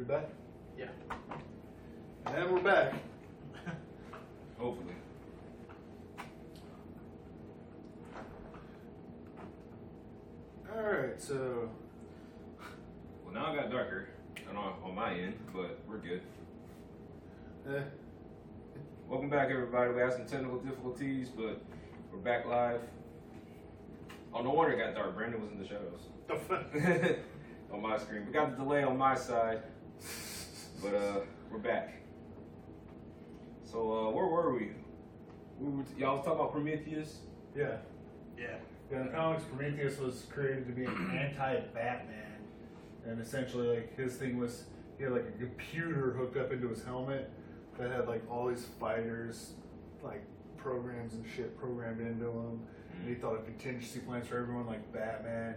We back? Yeah. And we're back. Hopefully. Alright, so... Well, now it got darker on my end, but we're good. Welcome back, everybody. We had some technical difficulties, but we're back live. Oh, no wonder it got dark. Brandon was in the shadows. On my screen. We got the delay on my side, but we're back. So where were we? Y'all was talking about Prometheus? Yeah. Yeah. In the comics, Prometheus was created to be an anti-Batman. And essentially, like, his thing was, he had, like, a computer hooked up into his helmet that had, like, all these fighters, like, programs and shit programmed into him. And he thought of contingency plans for everyone, like Batman.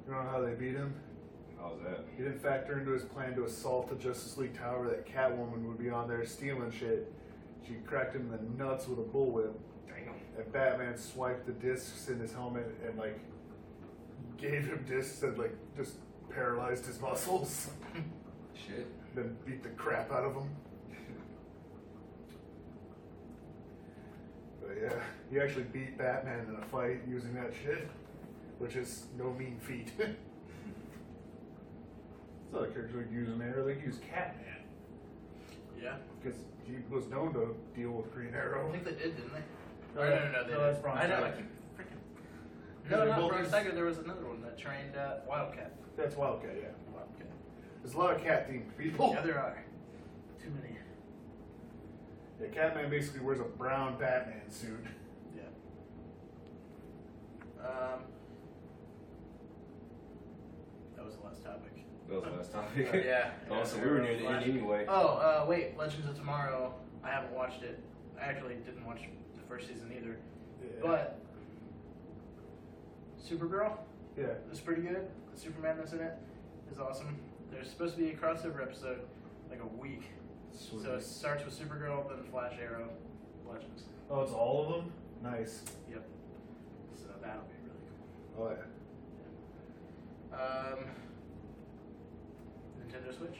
You know how they beat him? How's that? He didn't factor into his plan to assault the Justice League Tower that Catwoman would be on there stealing shit. She cracked him in the nuts with a bullwhip. Damn. And Batman swiped the discs in his helmet and, like, gave him discs that, like, just paralyzed his muscles. Shit. Then beat the crap out of him. But yeah, he actually beat Batman in a fight using that shit, which is no mean feat. There's other characters like using there, like use Catman. Yeah. Because he was known to deal with Green Arrow. I think they did, didn't they? Oh, Or yeah. no, they No, didn't. that's Bronze I know, I Tiger. keep freaking... Yeah, No, they not both Bronze use- Tiger. There was another one that trained Wildcat. That's Wildcat, yeah. Wildcat. There's a lot of cat-themed people. Yeah, there are. Too many. Yeah, Catman basically wears a brown Batman suit. Yeah. That was the last topic. That was the last topic. Yeah. Oh, so we were near the end anyway. Oh, wait. Legends of Tomorrow. I haven't watched it. I actually didn't watch the first season either. Yeah. But Supergirl Yeah. is pretty good. The Superman that's in it is awesome. There's supposed to be a crossover episode like a week. Sweet. So it starts with Supergirl, then Flash, Arrow, Legends. Oh, it's all of them? Nice. Yep. So that'll be really cool. Oh, yeah. Nintendo Switch?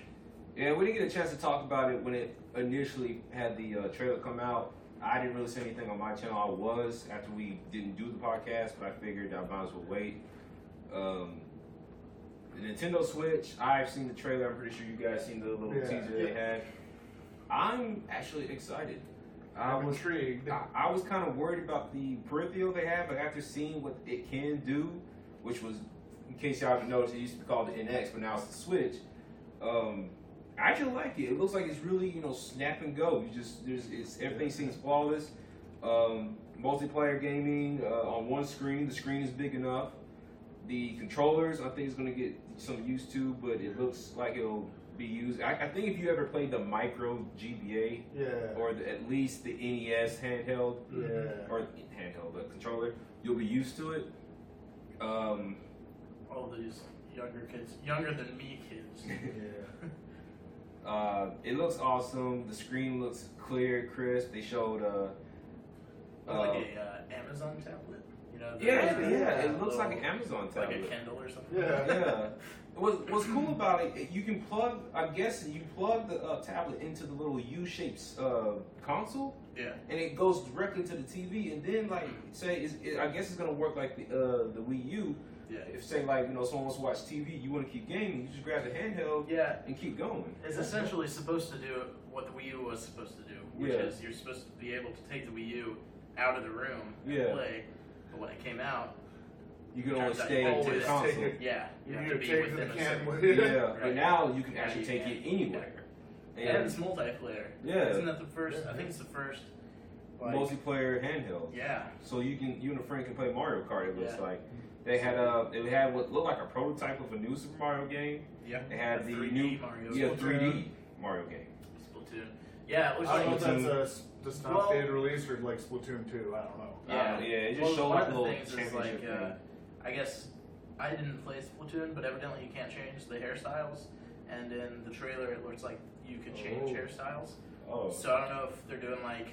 Yeah, we didn't get a chance to talk about it when it initially had the trailer come out. I didn't really say anything on my channel. I was after we didn't do the podcast, but I figured I might as well wait. The Nintendo Switch, I've seen the trailer. I'm pretty sure you guys seen the little teaser they had. I'm actually excited. I'm intrigued. I was kind of worried about the peripheral they have, but after seeing what it can do, which was, in case y'all haven't noticed, it used to be called the NX, but now it's the Switch. I actually like it. It looks like it's really, snap and go. Everything seems flawless. Multiplayer gaming on one screen. The screen is big enough. The controllers, I think, is going to get some used to, but it looks like it'll be used. I think if you ever played the Micro GBA, or at least the NES handheld, or handheld, the controller, you'll be used to it. All these younger kids, younger than me kids. It looks awesome. The screen looks clear, crisp. They showed like a Amazon tablet. It looks like an Amazon tablet, like a Kindle or something. Yeah. What's cool about it? You can plug. I'm guessing you plug the tablet into the little U-shaped console. Yeah. And it goes directly to the TV. And then, like, I guess it's gonna work like the Wii U. Yeah. If someone wants to watch TV, you want to keep gaming, you just grab the handheld. Yeah. And keep going. It's essentially supposed to do what the Wii U was supposed to do, which is you're supposed to be able to take the Wii U out of the room and play. But when it came out, you can only stay to the console. Yeah, you have to be take within the a certain. right. But now you can actually take it anywhere. And it's multiplayer. Yeah. Isn't that the first? I think it's the first. Multiplayer handheld. Yeah. So you and a friend can play Mario Kart. It looks like they had what looked like a prototype of a new Super Mario game. Yeah. They had the 3D new Mario. 3D Mario game. Splatoon. Yeah, it looks I don't know like if that's just an updated release or like Splatoon 2. I don't know. Yeah, it just showed one like of a the little things is championship like, thing. I guess I didn't play Splatoon, but evidently you can't change the hairstyles. And in the trailer, it looks like you could change hairstyles. Oh. So I don't know if they're doing like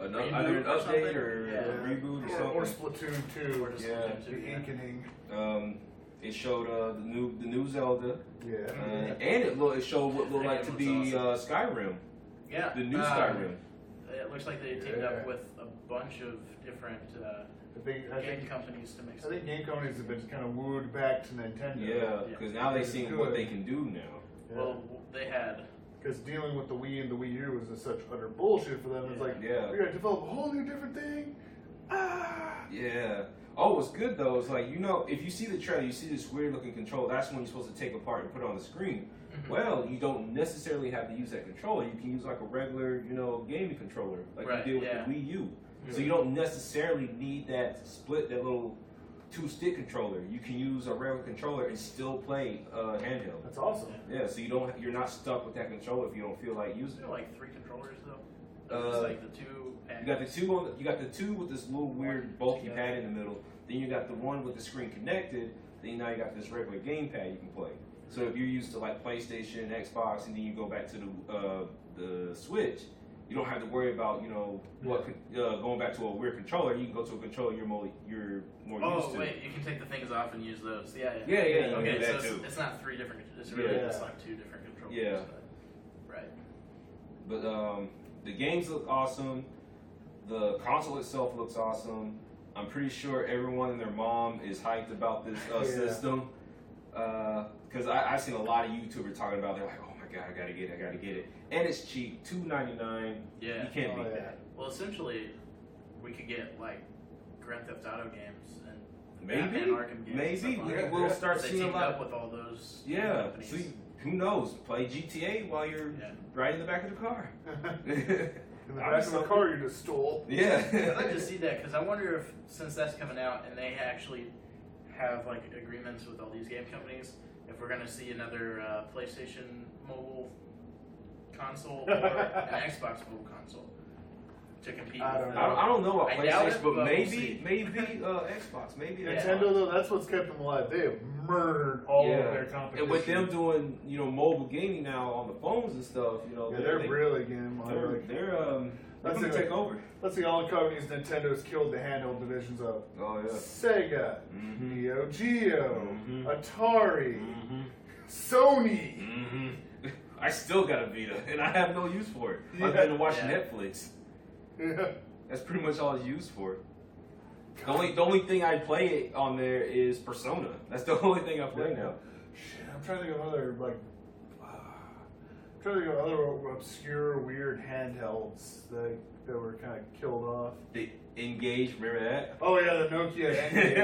Either an update or a reboot or something. Or Splatoon 2. Or just Splatoon 2. The Inkening. It showed the new Zelda. Yeah. And it showed what looked like to be Skyrim. Yeah. The new Skyrim. It looks like they teamed up with a bunch of different game companies to make. I think game companies have been kind of wooed back to Nintendo. Yeah, because now they've seen what they can do now. Yeah. Well, they had. Because dealing with the Wii and the Wii U was just such utter bullshit for them. It's like, we gotta develop a whole new different thing. Yeah. Oh, what's good though is like, if you see the trailer, you see this weird looking controller, that's when you're supposed to take apart and put it on the screen. Mm-hmm. Well, you don't necessarily have to use that controller. You can use like a regular, gaming controller, like you did with the Wii U. Mm-hmm. So you don't necessarily need that little 2-stick controller. You can use a regular controller and still play handheld. That's awesome. Yeah, so you're not stuck with that controller if you don't feel like using it. There are like 3 controllers though. It's like the 2. You got the two with this little weird bulky pad in the middle. Then you got the one with the screen connected. Then now you got this regular gamepad you can play. So if you're used to like PlayStation, Xbox, and then you go back to the Switch, you don't have to worry about going back to a weird controller. You can go to a controller you're more used to. Oh wait, you can take the things off and use those. Yeah. Yeah. Okay, do that so too. it's not 3 different. It's really just like 2 different controllers. Yeah. Right. But the games look awesome. The console itself looks awesome. I'm pretty sure everyone and their mom is hyped about this system. Because I've seen a lot of YouTubers talking about it. They're like, oh my god, I gotta get it. And it's cheap, $2.99. Yeah. You can't beat that. Well, essentially, we could get like Grand Theft Auto games and Maybe. Batman Arkham games. Maybe. We'll start seeing a lot. Up with all those companies. See, who knows? Play GTA while you're right in the back of the car. In the back of the car you just stole. Yeah. I'd like to see that because I wonder if, since that's coming out and they actually have like agreements with all these game companies, if we're going to see another PlayStation mobile console or an Xbox mobile console to compete. I with don't I don't know about PlayStation, but we'll maybe Xbox, maybe Nintendo though, that's what's kept them alive. They have murdered all of their competition. And with them doing, mobile gaming now on the phones and stuff, they're really getting they're gonna take over. Let's see, all the companies Nintendo's killed the handheld divisions of. Oh yeah. Sega, Neo Geo, Atari, Sony. I still got a Vita, and I have no use for it other than to watch Netflix. Yeah. That's pretty much all it's used for. The only thing I play on there is Persona. That's the only thing I play now. Shit, I'm trying to think of other obscure, weird handhelds that were kind of killed off. The Engage, remember that? Oh yeah, the Nokia Engage.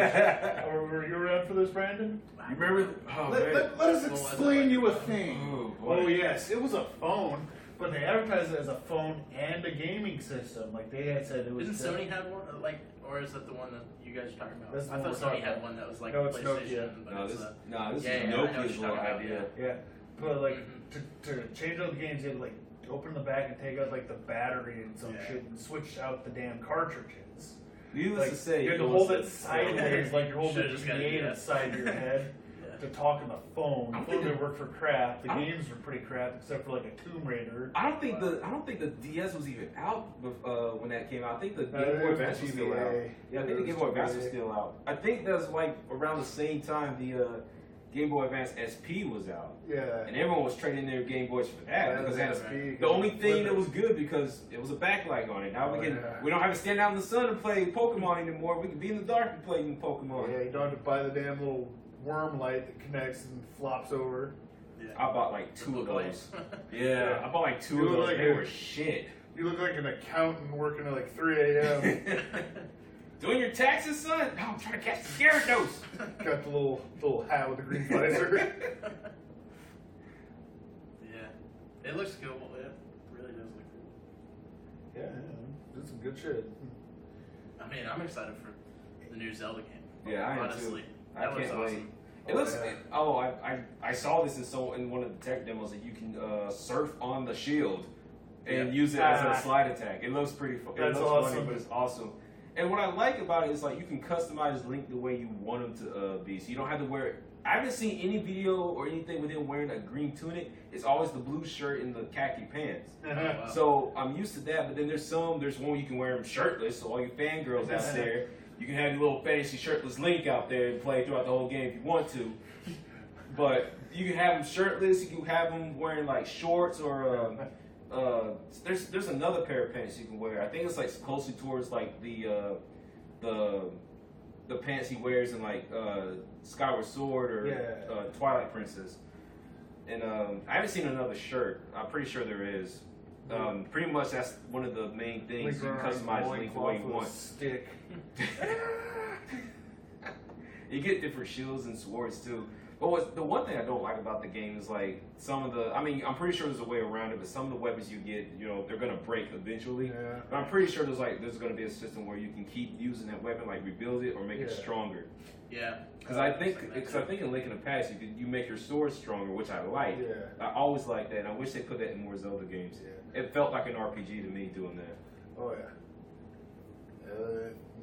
Were you around for this, Brandon? You remember? Let us explain you a thing. Oh yes, it was a phone, but they advertised it as a phone and a gaming system. Like they had said it was. Didn't Sony have one? Or is that the one that you guys are talking about? That's I thought Sony had one that was like it's PlayStation. Nokia. But this is Nokia's little idea. Yeah, but like to change out the games, you had to like open the back and take out like the battery and some shit and switch out the damn cartridges. Needless to say, you had to hold it sideways like you're holding the G8 inside your head to talk on the phone. The phone didn't work for crap. The games were pretty crap except for like a Tomb Raider. I don't think the DS was even out when that came out. I think the Game Boy Advance was still out. Yeah, I think the Game Boy Advance was still out. I think that's like around the same time the Game Boy Advance SP was out. Yeah. And everyone was trading their Game Boys for that because the only thing that was good because it was a backlight on it. Now we don't have to stand out in the sun and play Pokemon anymore. We can be in the dark and play Pokemon. Yeah, you don't have to buy the damn little worm light that connects and flops over. Yeah. I bought like 2 of those. Yeah, I bought like 2 of those. They were shit. You look like an accountant working at like 3 a.m. Doing your taxes, son? No, I'm trying to catch the Gyarados. Got the little hat with the green visor. Yeah. It looks cool. It really does look cool. Yeah, did some good shit. I mean, I'm excited for the new Zelda game. Yeah, I am honestly. Too. I can't wait. Awesome. It looks. I saw this in one of the tech demos that you can surf on the shield and use it as a slide attack. It looks pretty fun. It looks funny, but it's awesome. And what I like about it is like you can customize Link the way you want him to be. So you don't have to wear. I haven't seen any video or anything with him wearing a green tunic. It's always the blue shirt and the khaki pants. Wow. So I'm used to that. But then there's one where you can wear him shirtless. So all you fangirls out there, You can have your little fantasy shirtless Link out there and play throughout the whole game if you want to. But you can have him shirtless. You can have him wearing like shorts or there's another pair of pants you can wear. I think it's like closely towards like the pants he wears in like Skyward Sword or Twilight Princess. And I haven't seen another shirt. I'm pretty sure there is. Pretty much that's one of the main things. You can customize Link the way you want. Stick. You get different shields and swords too. But the one thing I don't like about the game is like some of the. I mean, I'm pretty sure there's a way around it, but some of the weapons you get, you know, they're gonna break eventually. Yeah. But I'm pretty sure there's gonna be a system where you can keep using that weapon, like rebuild it or make it stronger. Yeah. Because I think in Link in the past you make your sword stronger, which I like. Yeah. I always like that, and I wish they put that in more Zelda games. Yeah. It felt like an RPG to me doing that. Oh yeah.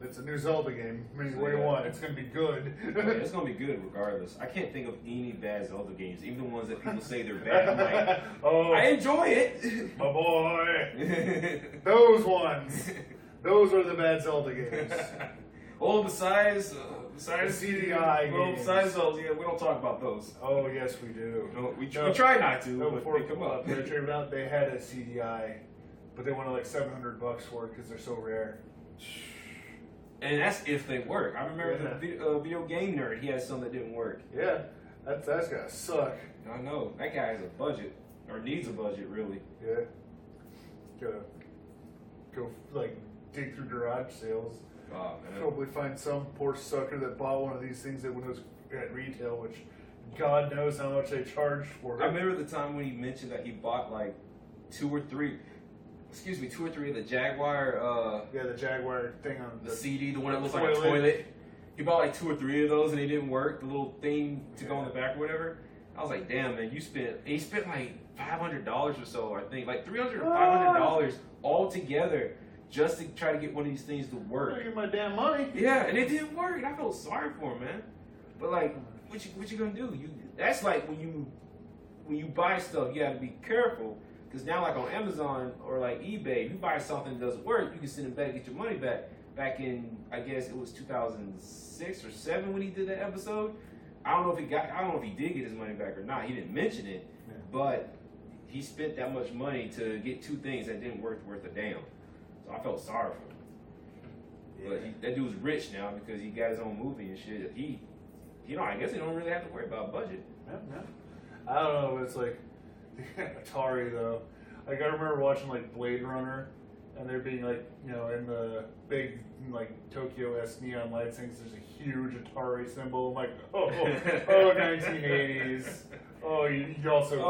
It's a new Zelda game. I mean, what do you want? It's gonna be good. Yeah, it's gonna be good regardless. I can't think of any bad Zelda games, even the ones that people say they're bad. I'm like, oh, I enjoy it, my boy. Those ones. Those are the bad Zelda games. Well, besides CDI games. besides those, yeah, we don't talk about those. Oh yes, we do. No, we try not to. No, but before they come up. they came out, they had a CDI, but they wanted like $700 for it because they're so rare. And that's if they work. I remember the video game nerd. He had some that didn't work. Yeah, that's gotta suck. I know that guy has a budget or needs a budget, really. Yeah, gotta go like dig through garage sales. Oh, man. Probably find some poor sucker that bought one of these things that when it was at retail, which God knows how much they charged for it. I remember the time when he mentioned that he bought like two or three of the Jaguar. The Jaguar thing on the CD, the one that looks like a toilet. He bought like 2 or 3 of those and they didn't work. The little thing to go in the back or whatever. I was like, damn, man, he spent like $500 or so, I think, like $300 or $500 all together just to try to get one of these things to work. I get my damn money. Yeah, and it didn't work. And I felt sorry for him, man. But like, what you gonna do? That's like when you buy stuff, you gotta be careful. Because now, like on Amazon or like eBay, you buy something that doesn't work, you can send it back and get your money back. Back in, I guess it was 2006 or 7 when he did that episode. I don't know if he did get his money back or not. He didn't mention it, but he spent that much money to get 2 things that didn't work worth a damn. So I felt sorry for him. Yeah. But that dude's rich now because he got his own movie and shit. I guess he don't really have to worry about budget. Yeah. I don't know, but it's like Atari though. Like I remember watching like Blade Runner, and there being like, you know, in the big like Tokyo S neon lights things, there's a huge Atari symbol. I'm like, oh 1980s. Oh, you're all so cute.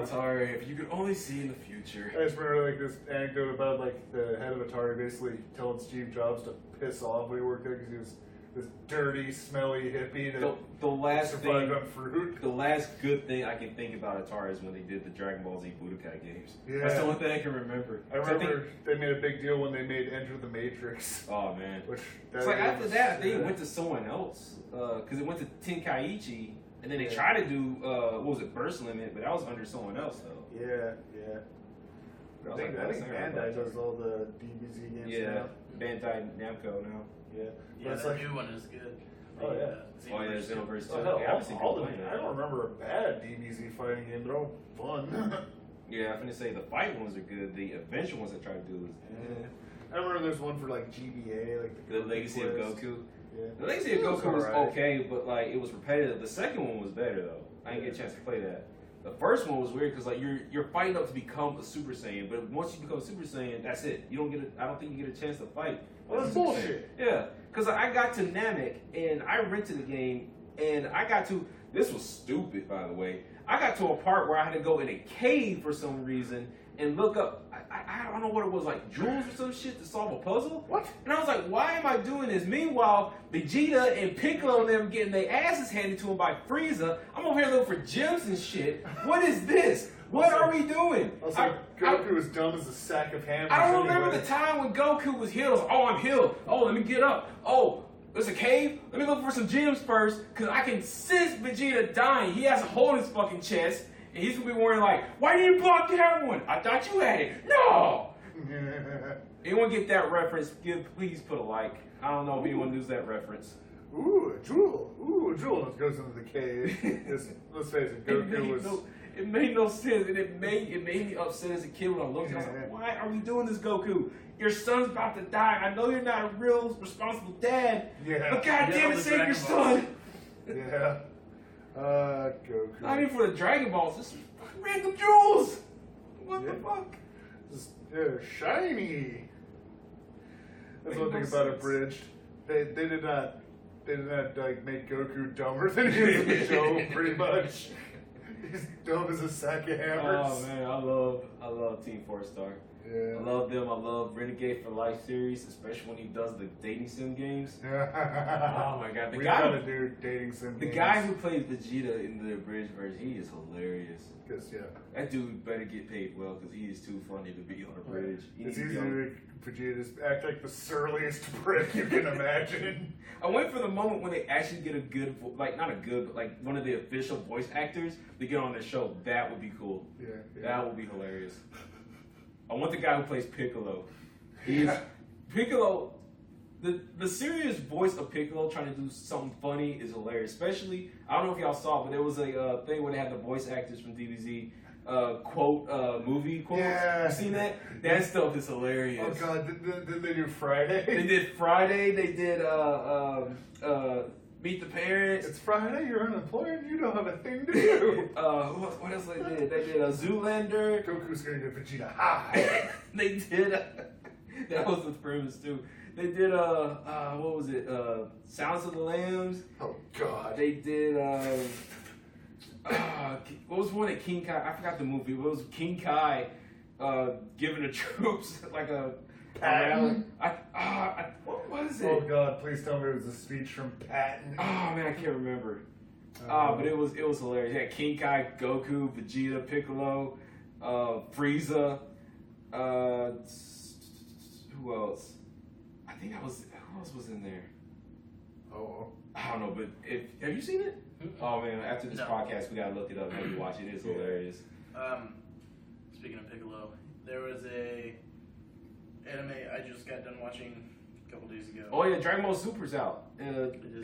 Atari, if you could only see in the future. I just remember like this anecdote about like the head of Atari basically telling Steve Jobs to piss off when he worked there because he was this dirty, smelly hippie that survived on fruit. The last good thing I can think about Atari is when they did the Dragon Ball Z Budokai games. Yeah. That's the only thing I can remember. I remember they made a big deal when they made Enter the Matrix. Oh man! It's like after that, they went to someone else because it went to Tenkaichi, and then they tried to do what was it, Burst Limit, but that was under someone else though. Yeah. I think Bandai does all the DBZ games now. Bandai Namco now. Yeah, the new one is good. Oh yeah. Xenoverse 2. I don't remember a bad DBZ fighting game. They're all fun. Yeah, I'm gonna say the fight ones are good. The adventure ones I try to do is. I remember there's one for like GBA, like the Legacy of Goku. Yeah. The Legacy of Goku was okay, but like it was repetitive. The second one was better though. I didn't get a chance to play that. The first one was weird because like you're fighting up to become a Super Saiyan, but once you become a Super Saiyan, that's it. You don't get. I don't think you get a chance to fight. Well, that's bullshit. Yeah, because I got to Namek and I rented the game and I got to. This was stupid, by the way. I got to a part where I had to go in a cave for some reason and look up. I don't know what it was, like jewels or some shit to solve a puzzle. What? And I was like, why am I doing this? Meanwhile, Vegeta and Piccolo and them getting their asses handed to them by Frieza. I'm over here looking for gems and shit. What is this? What are we doing? Goku was dumb as a sack of hammers. I don't remember the time when Goku was healed. I was like, oh, I'm healed. Oh, let me get up. Oh, there's a cave. Let me look for some gems first, because I can sense Vegeta dying. He has a hole in his fucking chest, and he's going to be worrying like, why didn't you block that one? I thought you had it. No! Anyone get that reference? Please put a like. I don't know if anyone knows that reference. Ooh, a jewel. Ooh, a jewel goes into the cave. Let's face it, Goku was... It made no sense, and it made me upset as a kid when I looked at it. I was like, why are we doing this, Goku? Your son's about to die. I know you're not a real responsible dad, but goddamn it, save your son. Yeah. Goku. Not even for the Dragon Balls, just random jewels. What the fuck? Just, shiny. That's one thing about Abridged. They did not like make Goku dumber than he is in the show, pretty much. He's dumb as a sack of hammers. Oh man, I love Team 4-Star. Yeah. I love them. I love Renegade for Life series, especially when he does the dating sim games. Oh my god, the guy gotta do dating sim. The guy who plays Vegeta in the abridged version, he is hilarious. Cause that dude better get paid well, because he is too funny to be on a bridge. It's easy to make Vegeta act like the surliest prick you can imagine. I went for the moment when they actually get a good, like not a good, but like one of the official voice actors to get on the show. That would be cool. Yeah. That would be hilarious. I want the guy who plays Piccolo. Piccolo. The serious voice of Piccolo trying to do something funny is hilarious. Especially, I don't know if y'all saw, but there was a thing where they had the voice actors from DBZ movie quotes. Yeah. You seen that? That stuff is hilarious. Oh god, did they do Friday? They did Friday. They did Meet the Parents. It's Friday. You're unemployed. You don't have a thing to do. What else they did? They did Zoolander. Goku's gonna get Vegeta high. They did. That was the premise too. They did what was it? Sounds of the Lambs. Oh god. They did what was one at King Kai? I forgot the movie. It was King Kai giving the troops like a rally. What is it? Oh god, please tell me it was a speech from Patton. Oh man, I can't remember. But it was hilarious. Yeah, King Kai, Goku, Vegeta, Piccolo, Frieza. Who else? I think who else was in there? Oh. I don't know, but have you seen it? Oh man, after this podcast, we gotta look it up and maybe watch it. It is hilarious. Speaking of Piccolo, there was a anime I just got done watching a couple days ago. Oh yeah, Dragon Ball Super's out.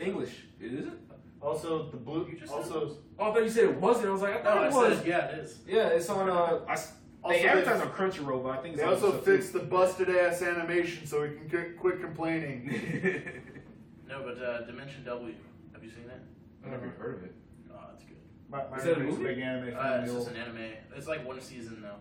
English. Is it? Also, the blue. You just Also, oh, I thought you said it wasn't. I was like, I thought it was. Yeah, it is. Yeah, it's on. They advertise on Crunchyroll, but I think it's they also fixed the busted ass animation so we can quit complaining. No, but Dimension W. Have you seen that? I've never heard of it. Oh, that's good. Is that a movie? Big anime It's just an anime. It's like one season though.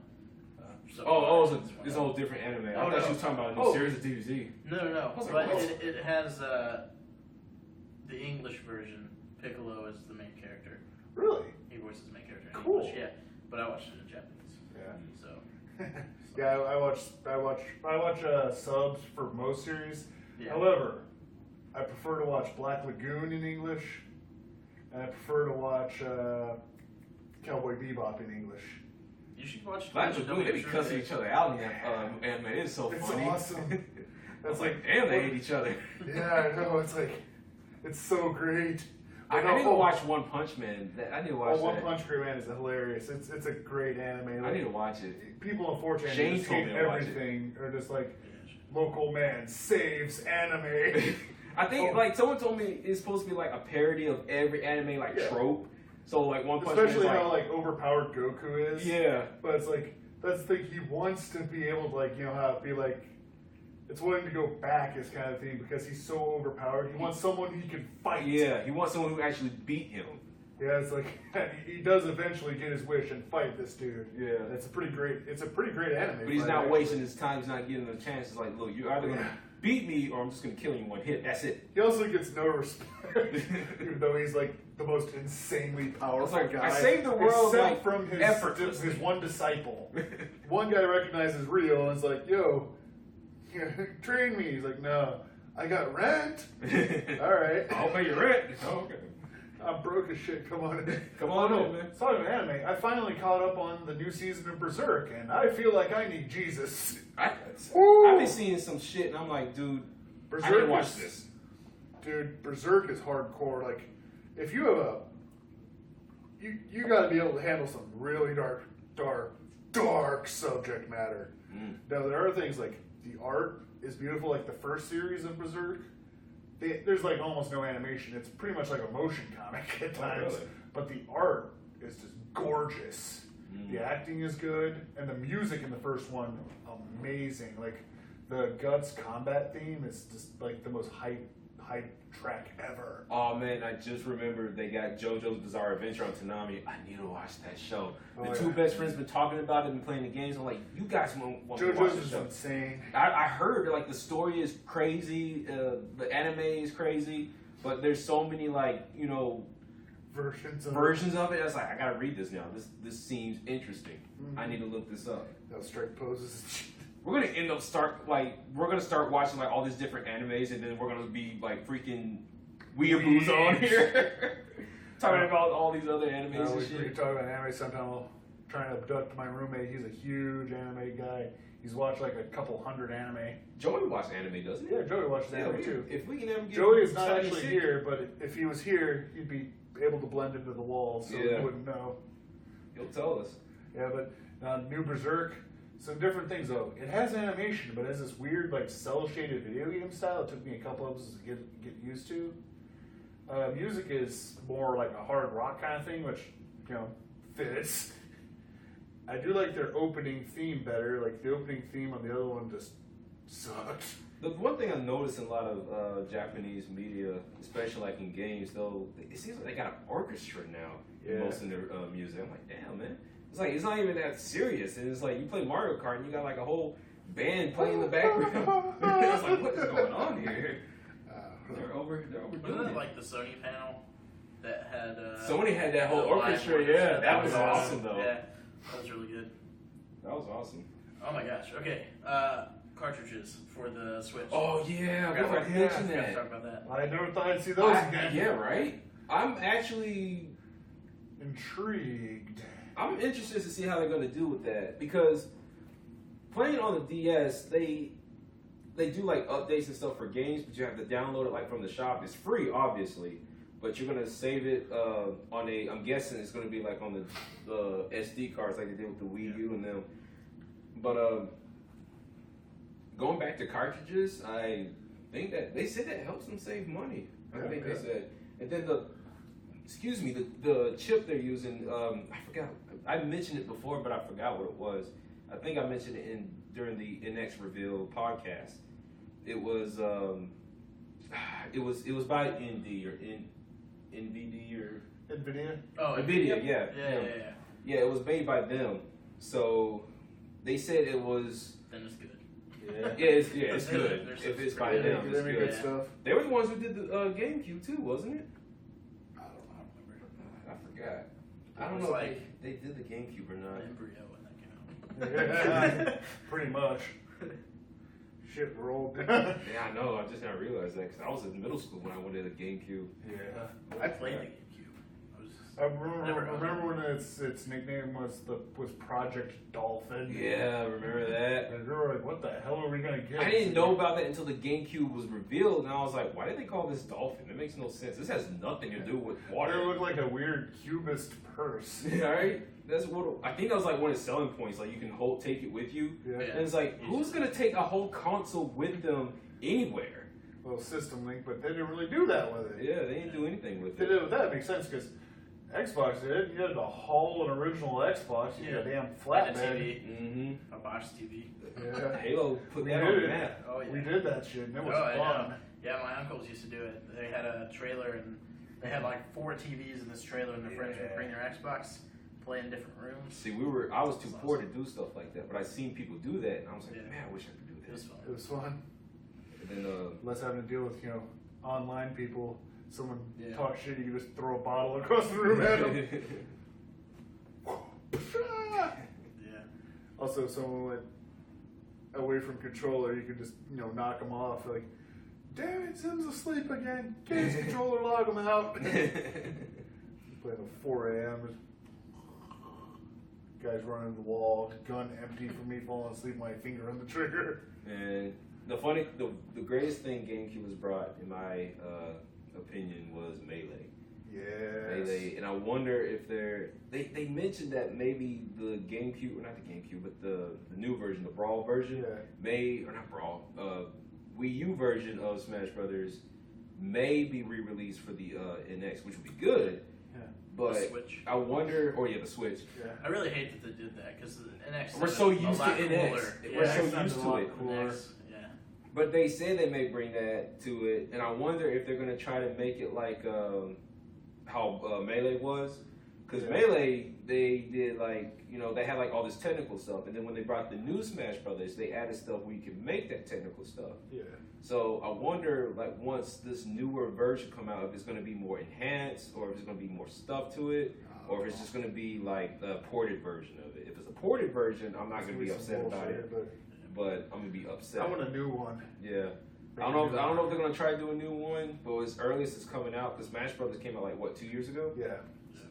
It's a whole different anime. I thought she was talking about a new series of DBZ. No. But it has the English version. Piccolo is the main character. Really? He voices the main character in Cool. English. Yeah, but I watched it in Japanese. Yeah. So. Yeah, I watch subs for most series. Yeah. However, I prefer to watch Black Lagoon in English, and I prefer to watch Cowboy Bebop in English. You should watch Black Lagoon. They be cussing each other out in that anime. It's so funny. It's awesome. It's like, damn, they hate each other. Yeah, I know. It's like, it's so great. I need to watch One Punch Man. I need to watch that. One Punch Man is hilarious. It's a great anime. I need to watch it. People on 4chan Shane just told hate me to watch everything, or just like, local man saves anime. I think like someone told me it's supposed to be like a parody of every anime trope. So like One Punch Man, especially how like overpowered Goku is. Yeah, but it's like that's the thing. He wants to be able to like how it be like. It's wanting to go back is kind of thing because he's so overpowered. He wants someone he can fight. Yeah, he wants someone who actually beat him. Yeah, it's like he does eventually get his wish and fight this dude. Yeah, it's a pretty great anime. But he's not wasting his time. He's not getting the chance. It's like, look, you're either gonna beat me or I'm just gonna kill you in one hit. That's it. He also gets no respect, even though he's like the most insanely powerful guy. I saved the world except from his effortlessly. his one disciple. One guy recognizes Rio and is like, "Yo, train me." He's like, "No, I got rent." All right, I'll pay your rent. Oh, okay. I'm broke as shit. Come on in. Come on in, man. Talking about anime, I finally caught up on the new season of Berserk, and I feel like I need Jesus. I've been seeing some shit, and I'm like, dude, Berserk I need to watch this. Dude, Berserk is hardcore. Like, if you have you got to be able to handle some really dark dark subject matter. Now there are things like the art is beautiful, like the first series of Berserk. There's like almost no animation. It's pretty much like a motion comic at times. Really? But the art is just gorgeous. The acting is good, and the music in the first one, amazing. Like the Guts combat theme is just like the most hype track ever. Oh man, I just remembered they got JoJo's Bizarre Adventure on Toonami. I need to watch that show. The two best friends been talking about it and playing the games. I'm like, you guys want to watch the JoJo's show? is insane. I heard like the story is crazy, the anime is crazy, but there's so many like Versions of it. I was like, I gotta read this now. This seems interesting. I need to look this up. They'll strike poses. We're gonna start watching like all these different animes, and then we're gonna be like freaking weeaboos on here, talking about all these other animes and We shit. can talk about anime sometime. I'll try and abduct my roommate. He's a huge anime guy. He's watched like a couple hundred anime. Joey watches anime, doesn't he? Yeah, Joey watches anime too. If we can ever get Joey is not Sunny actually City- here, but if he was here, he'd be able to blend into the walls, so Yeah. he wouldn't know. He'll tell us. Yeah, but New Berserk, some different things though. It has animation, but it has this weird like cell shaded video game style. It took me a couple episodes to get used to. Music is more like a hard rock kind of thing, which fits. I do like their opening theme better. Like the opening theme on the other one just sucked. The one thing I noticed in a lot of Japanese media, especially like in games, though, it seems like they got an orchestra now in most of their music. I'm like, damn, man. It's like it's not even that serious, and it's like you play Mario Kart and you got like a whole band playing in the background. I was like, what is going on here? They're overdoing Wasn't it it. like the Sony panel that had? Sony had that whole the live orchestra. Yeah, that was Yeah. awesome though. Yeah, that was really good. That was awesome. Oh my gosh. Okay, cartridges for the Switch. Oh yeah, I Forgot forgot to to mention talk that. about that. I never thought I'd see those again. Yeah, right. I'm actually Intrigued. I'm interested to see how they're going to do with that, because playing on the DS, they do like updates and stuff for games, but you have to download it like from the shop. It's free, obviously, but you're going to save it on a. I'm guessing it's going to be like on the SD cards, like they did with the Wii U and them. But going back to cartridges, I think that they said that helps them save money. I think they said, and then the chip they're using, I forgot. I mentioned it before, but I forgot what it was. I think I mentioned it during the NX Reveal podcast. It was by ND or NVD or NVIDIA? Oh, NVIDIA, yeah. Yeah. Yeah, it was made by them. So they said it was. Then it's good. Yeah, it's good. They're If it's by pretty them, They it's make good. good stuff. They were the ones who did the GameCube too, wasn't it? I don't I forgot. I It don't was know like- if they did the GameCube or The not. embryo when that came out. remember. Pretty much. Shit, we're old. Yeah, I know. I just now realized that because I was in middle school when I went to the GameCube. Yeah. I played the GameCube. I remember when its nickname was Project Dolphin. Yeah, remember that? And we were like, what the hell are we gonna get? I didn't know about that until the GameCube was revealed, and I was like, why did they call this Dolphin? It makes no sense. This has nothing to do with It water. looked like a weird cubist purse. Right? That's what I think that was like one of the selling points. Like you can take it with you. Yeah. And it's like, who's gonna take a whole console with them anywhere? Well, System Link, but they didn't really do that with it. Yeah, they didn't do anything with They it. did it with that. It makes sense because Xbox did. You had to haul an original Xbox. You had a damn Like a flatbed. TV, Mm-hmm. a box TV. Yeah. Halo put We that did on the it. map. Oh yeah. We did that shit, and it was Oh, I fun. know. Yeah, my uncles used to do it. They had a trailer, and they had like 4 TVs in this trailer, and their friends would bring their Xbox, play in different rooms. See, I was too poor to do stuff like that, but I seen people do that, and I was like, man, I wish I could do It was this. fun. It was fun. And then, Less having to deal with online people. Someone Yeah. talk shit, you can just throw a bottle across the room at them. Yeah. Also, if someone went away from controller, you could just knock them off. Like, damn it, Sim's asleep again. Get his controller, log him out. Playing at 4 a.m. Guys running the wall, gun empty for me falling asleep, my finger on the trigger. And the greatest thing GameCube has brought, in my opinion, was Melee. Yes. Melee see it, and I wonder if they mentioned that maybe the GameCube, or not the GameCube, but the new version, the Brawl version, Wii U version of Smash Brothers may be re-released for the NX, which would be good. Yeah. But The Switch. I wonder, the Switch. Yeah. I really hate that they did that because the NX. We're is so a used to lot NX. cooler. We're Yeah, so NX used is a to lot it. cooler. NX, yeah. But they say they may bring that to it, and I wonder if they're gonna try to make it like how Melee was, because Melee they did they had like all this technical stuff, and then when they brought the new Smash Brothers, they added stuff where you can make that technical stuff. Yeah. So I wonder, like, once this newer version come out, if it's gonna be more enhanced, or if it's gonna be more stuff to it, or if it's just gonna be like a ported version of it. If it's a ported version, I'm not gonna be upset about it, but I'm gonna be upset. I want a new one. Yeah. I don't know if they're gonna try to do a new one, but as early as it's coming out, because Smash Brothers came out like what, 2 years ago? Yeah.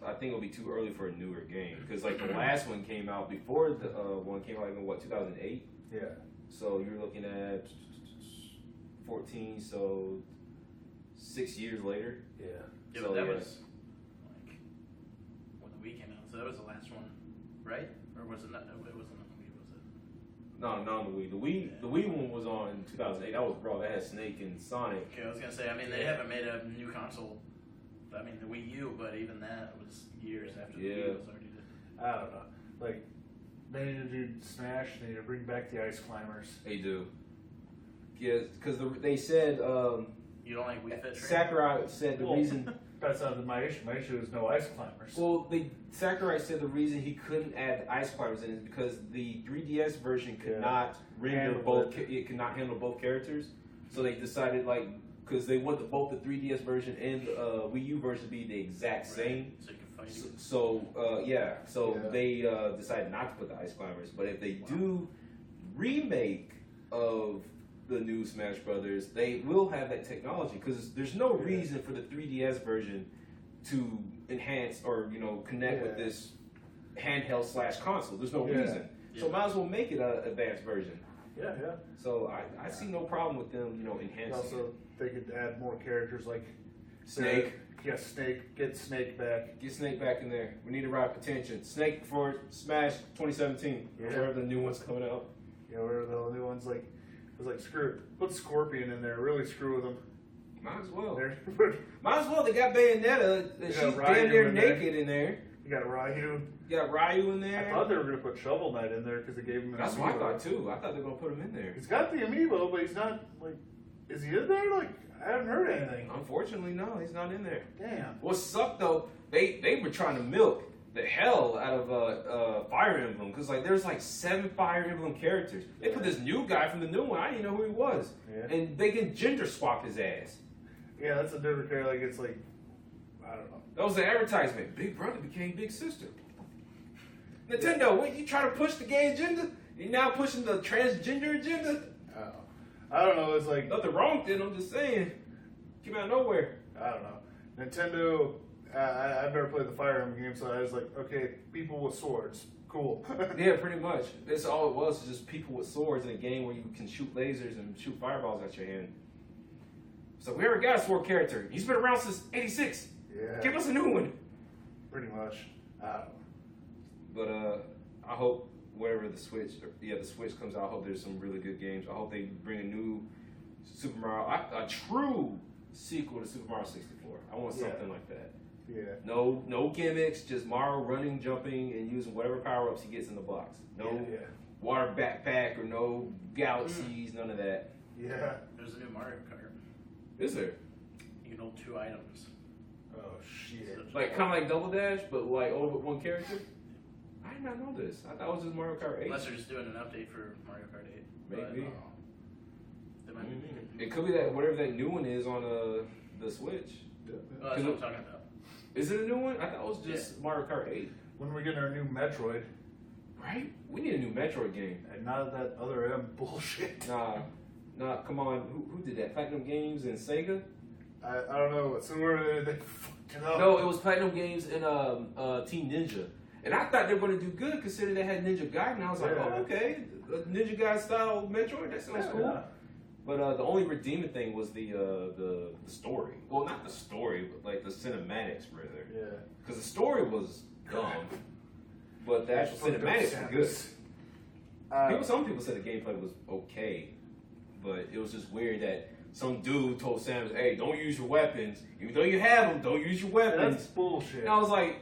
I think it'll be too early for a newer game, because like the last one came out before the one came out in what, 2008. Yeah. So you're looking at 14, so 6 years later. Yeah. Yeah, So, but that yeah. was like when the Wii came out. So that was the last one, right? Or was it not? It wasn't on the Wii, was it? No, not on the Wii. The Wii one was on 2008. That was Brawl. That had Snake and Sonic. Okay, I was gonna say. I mean, they haven't made a new console. I mean, the Wii U, but even that was years after the Wii was already done. I don't know. Like, they need to do Smash. They need to bring back the Ice Climbers. They do. Yeah, because they said You don't like Wii Fit Trainer? Sakurai said the reason. That's not my issue. My issue is no Ice Climbers. Well, Sakurai said the reason he couldn't add the Ice Climbers in is because the 3DS version could not render Handle both. it. It could not handle both characters. So they decided because they want both the 3DS version and the Wii U version to be the exact same. So you can fight you. So they decided not to put the Ice Climbers. But if they do remake of the new Smash Brothers, they will have that technology, because there's no reason for the 3DS version to enhance or connect with this handheld / console. There's no reason. So might as well make it an advanced version. Yeah, yeah. So I see no problem with them enhancing. Also, they could add more characters like Snake. Snake. Get Snake back. Get Snake back in there. We need to wrap attention. Snake for Smash 2017. Yeah. Wherever the new one's coming out. Yeah, whatever the new one's like. I was like, screw it. Put Scorpion in there. Really screw with them. Might as well. There. Might as well. They got Bayonetta. She's damn near naked in there. You got Ryu. You got Ryu in there. I thought they were going to put Shovel Knight in there because they gave him an That's amiibo. what I thought too. I thought they were gonna put him in there. He's got the amiibo, but he's not, like, is he in there? Like, I haven't heard anything. Unfortunately, no, he's not in there. Damn. What sucked though, they were trying to milk the hell out of Fire Emblem, because there's 7 Fire Emblem characters. They put this new guy from the new one. I didn't know who he was, and they can gender swap his ass. Yeah, that's a different character. Like, it's like, I don't know. That was the advertisement. Big brother became big sister. Nintendo, what, you trying to push the gay agenda? You're now pushing the transgender agenda? I don't know. It's like, Nothing wrong with it, I'm just saying. Came out of nowhere. I don't know. Nintendo, I've never played the Fire Emblem game, so I was like, okay, people with swords. Cool. Yeah, pretty much. That's all it was just people with swords in a game where you can shoot lasers and shoot fireballs at your hand. So we already got a sword character. He's been around since '86. Yeah. Give us a new one. Pretty much. I don't know. But I hope wherever the Switch comes out, I hope there's some really good games. I hope they bring a new Super Mario, a true sequel to Super Mario 64. I want something like that. Yeah. No gimmicks, just Mario running, jumping, and using whatever power-ups he gets in the box. No water backpack or no galaxies, none of that. Yeah. There's a new Mario Kart. Is there? You can hold 2 items. Oh, shit. Like, kind of like Double Dash, but all with one character? I did not know this. I thought it was just Mario Kart 8. Unless they're just doing an update for Mario Kart 8. Maybe. They might be. It could be that whatever that new one is on the Switch. That's what I'm talking about. Is it a new one? I thought it was just Mario Kart 8. When we get our new Metroid. Right? We need a new Metroid game. And not that other M bullshit. Nah, come on. Who did that? Platinum Games and Sega? I don't know. Somewhere they fucked it up. No, it was Platinum Games and Team Ninja. And I thought they were going to do good considering they had Ninja Gaiden. And I was like, oh, okay. A Ninja Gaiden style Metroid? That sounds cool. Yeah. But the only redeeming thing was the story. Well, not the story, but like the cinematics, rather. Yeah. Because the story was dumb, but the actual cinematics were good. Some people said the gameplay was okay, but it was just weird that some dude told Samus, "Hey, don't use your weapons. Even though you have them, don't use your weapons." That's bullshit. And I was like,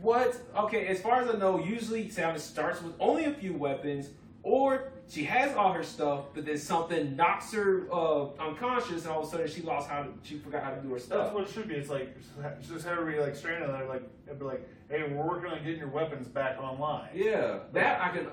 "What?" Okay, as far as I know, usually Samus starts with only a few weapons, or she has all her stuff, but then something knocks her unconscious, and all of a sudden she forgot how to do her stuff. That's what it should be. It's like just have her be like stranded there, like it'd be like, "Hey, we're working on getting your weapons back online." Yeah, that I can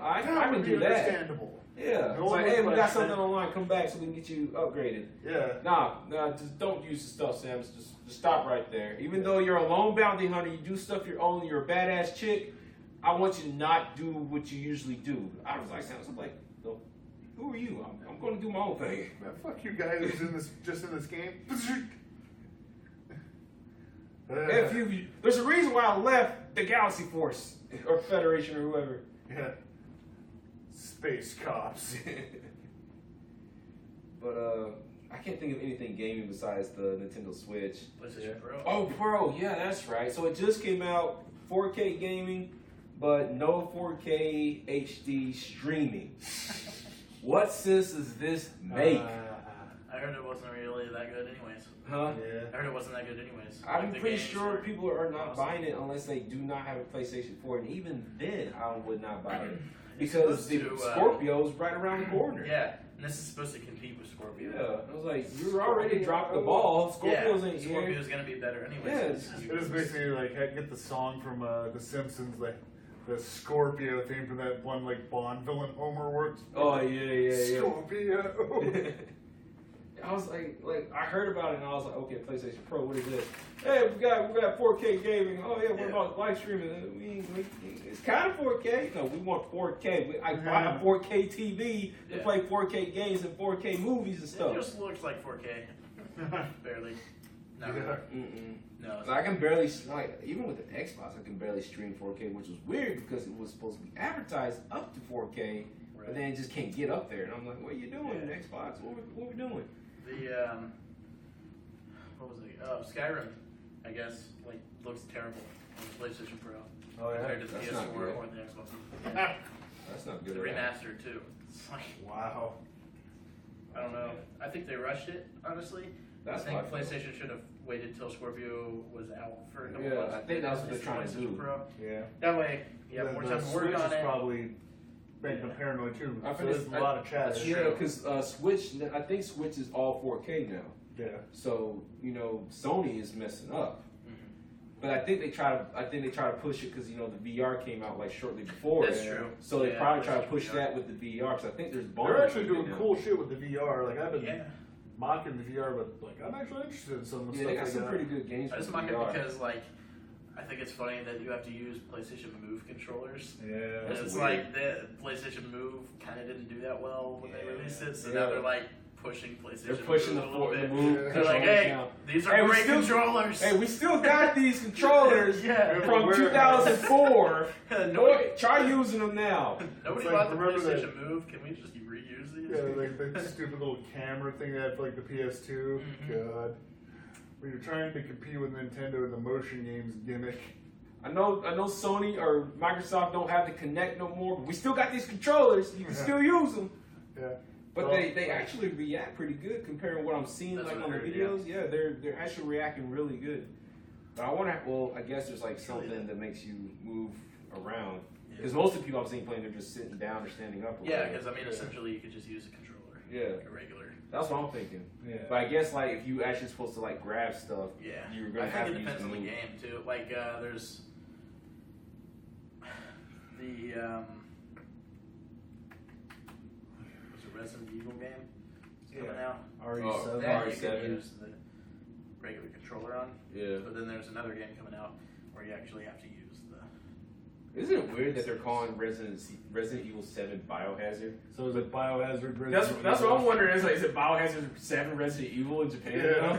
do that. Understandable. Yeah, it's like, hey, we got something online. Come back so we can get you upgraded. Yeah. Nah, just don't use the stuff, Samus. Just stop right there. Even though you're a lone bounty hunter, you do stuff your own. You're a badass chick. I want you to not do what you usually do. I was like, Samus, I'm like, who are you? I'm going to do my own thing. Man, fuck you guys who's in this game. There's a reason why I left the Galaxy Force or Federation or whoever. Yeah. Space cops. But I can't think of anything gaming besides the Nintendo Switch. PlayStation Pro. Oh, Pro, yeah, that's right. So it just came out, 4K gaming, but no 4K HD streaming. What sense does this make? I heard it wasn't really that good anyways. Huh? Yeah. I heard it wasn't that good anyways. I'm Like, pretty games sure were people are not awesome. buying it unless they do not have a PlayStation 4, and even then, I would not buy it. It's Because supposed the to, Scorpio's right around the corner. Yeah, and this is supposed to compete with Scorpio. Yeah, I was like, you already dropped the ball. Scorpio's yeah, ain't here. Scorpio's gonna be better anyways. Yeah, It was basically like get the song from The Simpsons, like the Scorpio theme from that one like Bond villain Homer worked. Oh yeah. Scorpio. I was like I heard about it and I was like, okay, PlayStation Pro, what is this? Hey, we got 4K gaming. Oh yeah, what about live streaming? It's kind of 4K. No, we want 4K. I buy a 4K TV to play 4K games and 4K movies and stuff. It just looks like 4K. Barely. No. Yeah. No. So I can barely, even with the Xbox, I can barely stream 4K, which was weird because it was supposed to be advertised up to 4K, but then it just can't get up there. And I'm like, what are you doing, Xbox? What are we doing? The what was it? Oh, Skyrim, I guess, like looks terrible on the PlayStation Pro Oh yeah. compared to the That's PS4 not good. or the Xbox. That's not The good at all. remaster too. It's like Wow. I don't know. I think they rushed it, honestly. That's I think how I feel. PlayStation should have waited till Scorpio was out for a couple Yeah, months. I think that's what they're trying to PlayStation do. Pro. Yeah. That way, you have The- more the time to work Switch on is it. probably making them paranoid too. I So finished- there's a lot of chatter. That's Yeah, true. because Switch, I think Switch is all 4K now. Yeah. So Sony is messing up. Mhm. But I think they try to push it because the VR came out like shortly before. That's true. So they Yeah, probably try to PlayStation push VR. that with the VR because I think there's They're bundles actually with it doing now. cool shit with the VR. Like I've been Yeah. mocking the VR, but like I'm actually interested in some of the Yeah, stuff they got they some got. pretty good games I for just mock it VR. because I think it's funny that you have to use PlayStation Move controllers. Yeah. And That's it's weird. like the PlayStation Move kind of didn't do that well when they Yeah. released it, so Yeah. now they're like pushing PlayStation. They're pushing Move the a little bit. Move They're They're like, controllers hey, now. these are Hey, we great still- controllers. Hey, we still got these controllers Yeah. from Where- 2004. Nobody, Boy, try using them now. nobody It's like, bought the remember that- PlayStation Move. Can we just reuse these? Yeah, like the stupid little camera thing they had for like the PS2. Mhm. God. When you're trying to compete with Nintendo in the motion games gimmick. I know Sony or Microsoft don't have the Kinect no more, but we still got these controllers. You can still use them. Yeah. But Well, they actually react pretty good compared to what I'm seeing That's like what on I the heard, videos. Yeah, they're actually reacting really good. But I guess there's like something that makes you move around. Because most of the people I've seen playing, they're just sitting down or standing up. or Yeah, whatever. because I mean, essentially, you could just use a controller. Yeah. Like a regular. That's what I'm thinking. Yeah. But I guess like if you actually supposed to like grab stuff, Yeah. you're gonna I have think to it depends use on the move. game too. Like there's the there's a Resident Evil game that's coming out. RE7. That you RE7. can use the regular controller on. Yeah. But then there's another game coming out where you actually have to use the. Isn't it weird that they're calling Resident Evil 7 Biohazard? So is it Biohazard? That's what I'm wondering. Is it Biohazard 7 Resident Evil in Japan? Yeah.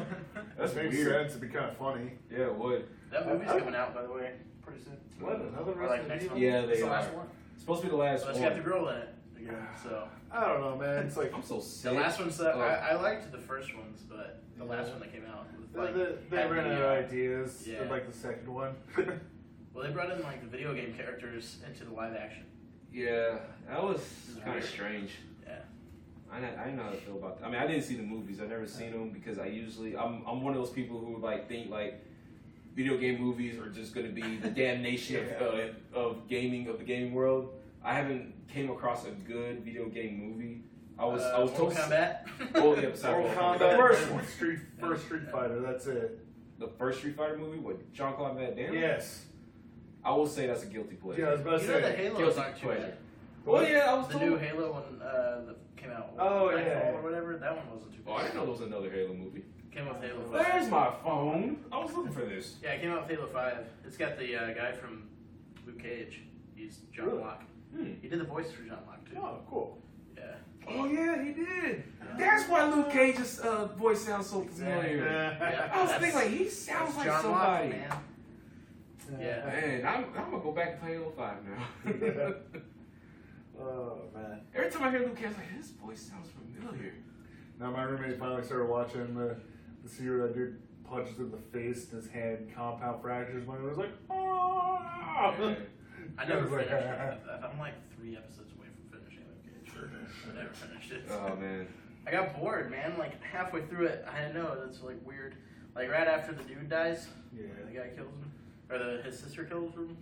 That's Makes weird. sense. It'd be kind of funny. Yeah, it would. That movie's coming out, by the way, pretty soon. What? Another Or like Resident next Evil? month. Yeah, they it's the are. last one. It's supposed to be the last So it's one. got the girl in it. again. So I don't know, man. It's like I'm so sick. the last one sucked. I liked the first ones, but the last one that came out with like they ran out of ideas. Yeah. Like the second one. Well, they brought in like the video game characters into the live action. Yeah, that was kind of strange. Yeah. I didn't know how to feel about that. I mean, I didn't see the movies. I've never seen them because I'm one of those people who like think like video game movies are just going to be the damnation of gaming, of the gaming world. I haven't came across a good video game movie. I was Mortal Kombat. Oh yeah, sorry. Mortal Kombat. The first one. First Street Fighter. That's it. The first Street Fighter movie with Jean-Claude Van Damme. Yes. I will say that's a guilty pleasure. Yeah, I was about to You know the say. Halo's Guilty not too pleasure. bad. Well, yeah, I was The told. new Halo one that came out. Oh, Nightfall yeah. or whatever. That one wasn't too bad. Oh, I didn't know there was another Halo movie. Came out with Halo 5. There's my phone. I was looking for this. Yeah, it came out with Halo 5. It's got the guy from Luke Cage. He's John Really? Locke. Hmm. He did the voice for John Locke too. Oh, cool. Yeah. Oh yeah, he did. That's why Luke Cage's voice sounds so familiar. Yeah. I was thinking like he sounds That's like John somebody. Locke, man. Yeah. Man, I'm gonna go back and play Halo 5 now. Oh man. Every time I hear Luke Cage, I'm like his voice sounds familiar. Now my roommate finally started watching the scene where that dude punches in the face and his hand compound fractures when it was like, oh. Yeah. I never was like, finished it. I'm like 3 episodes away from finishing Luke Cage. I never finished it. Oh man. I got bored, man. Like halfway through it, I didn't know. It's like weird. Like right after the dude dies, Yeah. the guy kills him, or his sister kills him.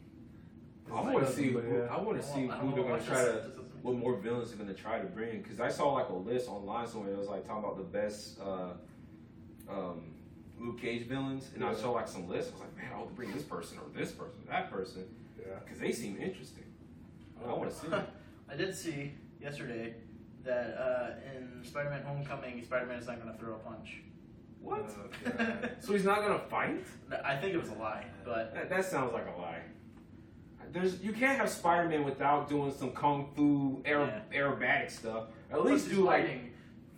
I want to see. Yeah. I want to see I who don't they're wanna gonna watch try this. to. What more villains they're gonna try to bring? Because I saw like a list online somewhere that was like talking about the best Luke Cage villains, and I saw like some lists. I was like, man, I want to bring this person or that person, Yeah. because they seem interesting. I want to see them. I did see yesterday that in Spider-Man: Homecoming, Spider-Man is not going to throw a punch. What? Yeah. So he's not gonna fight? I think it was a lie, but That sounds like a lie. You can't have Spider-Man without doing some kung fu aerobatic stuff. At least he's do like fighting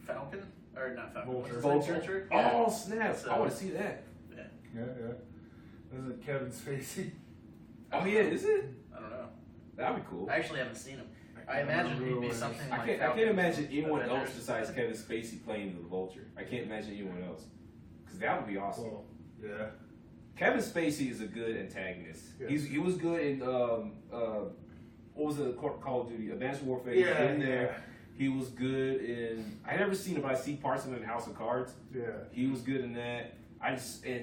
Falcon or not Falcon. Vulture. What's his name? Vulture. Yeah. Oh snap! So- I want to see that. Yeah, yeah. Is it Kevin Spacey? Oh yeah, is it? I don't know. That'd be cool. I actually haven't seen him. I imagine he'd be something I like can't Falcon. imagine anyone else Avengers. besides Kevin Spacey playing the Vulture. I can't imagine anyone else. Because that would be awesome. Well, yeah. Kevin Spacey is a good antagonist. Yes. He was good in what was the Call of Duty? Advanced Warfare. He was Yeah, in there. He was good in. I never seen him, but I see parts of him in House of Cards. Yeah. He was good in that. And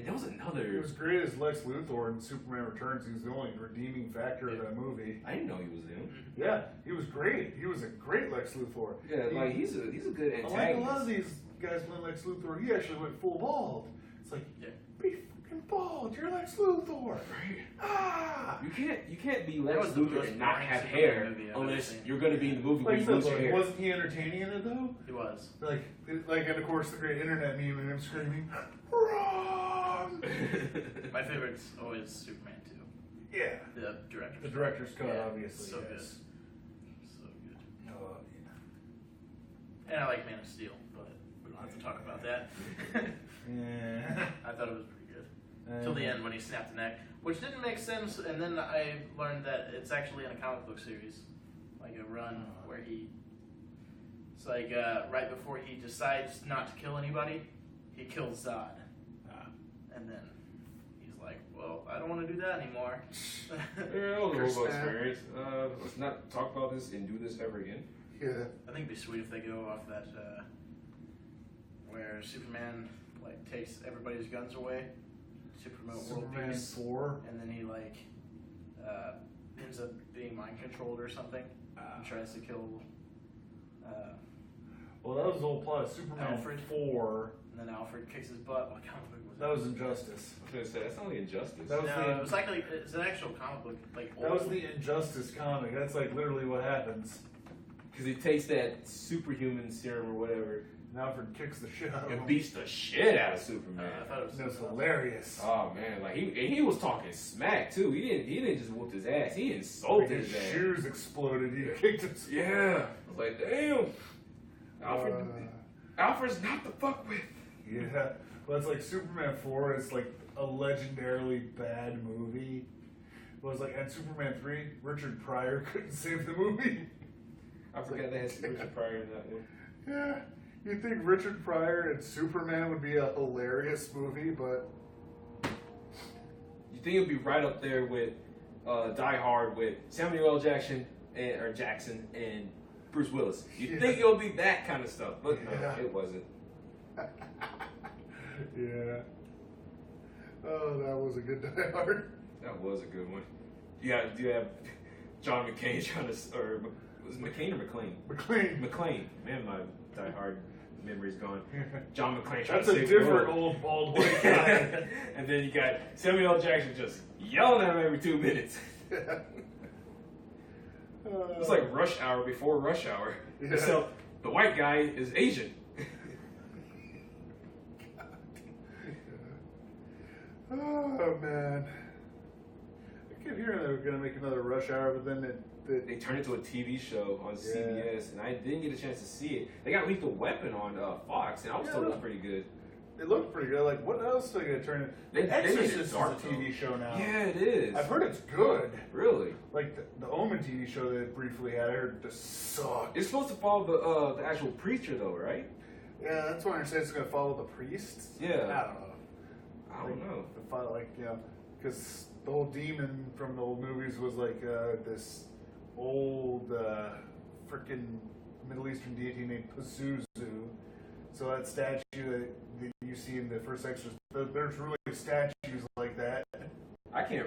there was It another. was great as Lex Luthor in Superman Returns. He was the only redeeming factor of that movie. I didn't know he was him. Yeah, he was great. He was a great Lex Luthor. Yeah, like he's a good I like a antagonist. lot of these guys playing Lex Luthor. He actually went full bald. It's like, Yeah. be fucking bald. You're Lex Luthor. Ah! You can't be That Lex was the Luthor most and not boring have Superman hair movie I've ever unless seen. you're going to be in the movie where Like, you lose your like, hair. wasn't he entertaining in it though? He was. Like, and of course the great internet meme and him screaming, wrong! My favorite's always Superman 2. Yeah. The director's The director's cut, Yeah, obviously. so yes. So good. Oh, And I like Man of Steel, but we don't have to talk about that. yeah. I thought it was pretty good. Till the end when he snapped the neck, which didn't make sense, and then I learned that it's actually in a comic book series, like a run where it's like right before he decides not to kill anybody, he kills Zod, and then he's like, well, I don't want to do that anymore. Yeah, I'll go Chris about Snap. experience. Let's not talk about this and do this ever again. Yeah. I think it'd be sweet if they go off that where Superman like takes everybody's guns away to promote world Superman peace. 4. And then he like ends up being mind controlled or something and tries to kill. Well, that was the whole plot of Superman Alfred. 4. And then Alfred kicks his butt. What comic book was That was Injustice. I was going to say, that's not like Injustice. That was No, the- it was like it's an actual comic book. Like That was old. the Injustice comic. That's like literally what happens. Because he takes that superhuman serum or whatever And Alfred kicks the shit out of him. and beats the shit out of I Superman. thought it was. And it was hilarious. Oh man, like he was talking smack too. He didn't just whoop his ass. He Like insulted his his ass. shoes exploded. He kicked his. Yeah, I was like, damn. Alfred's not the fuck with. Yeah. Well, it's like Superman 4 is like a legendarily bad movie. It was like, and Superman 3, Richard Pryor couldn't save the movie. I forgot they had Richard Pryor in that one. Yeah, you'd think Richard Pryor and Superman would be a hilarious movie, but You think it'd be right up there with Die Hard with Samuel L. Jackson and Bruce Willis. You'd think it would be that kind of stuff, but no, it wasn't. Yeah. Oh, that was a good Die Hard. That was a good one. You have John McCain trying to, or was it McCain or McClane? McLean. McClane. Man, my Die Hard memory's gone. John McClane trying That's to a save different the world. old bald white guy. And then you got Samuel L. Jackson just yelling at him every 2 minutes. It's like Rush Hour before Rush Hour. Yeah. Except the white guy is Asian. Oh man, I kept hearing they were gonna make another Rush Hour, but then They turned it into a TV show on CBS, and I didn't get a chance to see it. They got Lethal Weapon on Fox, and I was told it was pretty good. it looked pretty good. Like, what else are they gonna turn it? They The made it Exorcist is a dark, TV show now. Yeah, it is. I've heard it's good. Really? Like the Omen TV show that it briefly had, I heard just sucked. It's supposed to follow the actual preacher, though, right? Yeah, that's why I understand it's gonna follow the priests. Yeah. I don't know. I don't know. Because the whole demon from the old movies was like this old freaking Middle Eastern deity named Pazuzu. So that statue that you see in the first Exorcist, there's really statues like that. I can't